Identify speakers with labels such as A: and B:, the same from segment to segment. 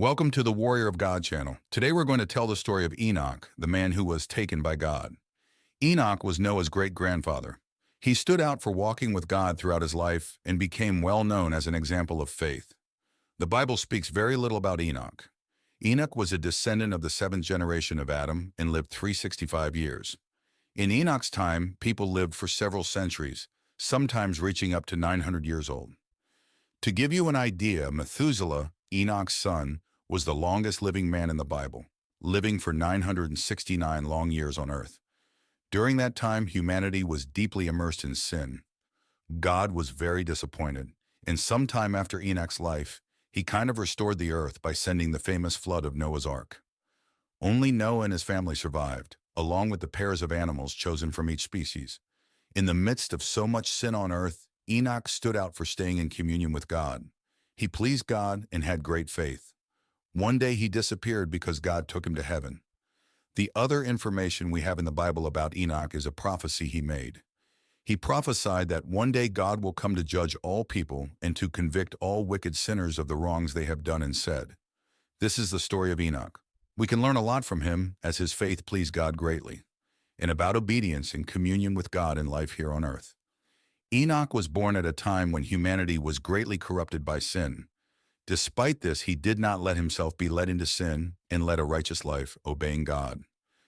A: Welcome to the Warrior of God channel. Today we're going to tell the story of Enoch, the man who was taken by God. Enoch was Noah's great-grandfather. He stood out for walking with God throughout his life and became well known as an example of faith. The Bible speaks very little about Enoch. Enoch was a descendant of the seventh generation of Adam and lived 365 years. In Enoch's time, people lived for several centuries, sometimes reaching up to 900 years old. To give you an idea, Methuselah, Enoch's son, was the longest living man in the Bible, living for 969 long years on earth. During that time, humanity was deeply immersed in sin. God was very disappointed, and sometime after Enoch's life, he kind of restored the earth by sending the famous flood of Noah's Ark. Only Noah and his family survived, along with the pairs of animals chosen from each species. In the midst of so much sin on earth, Enoch stood out for staying in communion with God. He pleased God and had great faith. One day he disappeared because God took him to heaven. The other information we have in the Bible about Enoch is a prophecy he made. He prophesied that one day God will come to judge all people and to convict all wicked sinners of the wrongs they have done and said. This is the story of Enoch. We can learn a lot from him as his faith pleased God greatly, and about obedience and communion with God in life here on earth. Enoch was born at a time when humanity was greatly corrupted by sin. Despite this, he did not let himself be led into sin and led a righteous life, obeying God.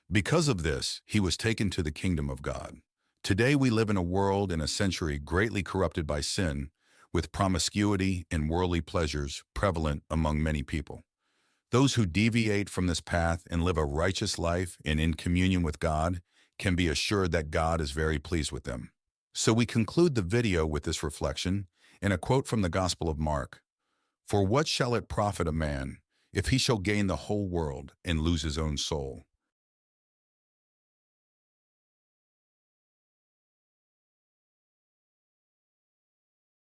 A: Because of this, he was taken to the kingdom of God. Today we live in a world and a century greatly corrupted by sin, with promiscuity and worldly pleasures prevalent among many people. Those who deviate from this path and live a righteous life and in communion with God can be assured that God is very pleased with them. So we conclude the video with this reflection and a quote from the Gospel of Mark. "For what shall it profit a man if he shall gain the whole world and lose his own soul?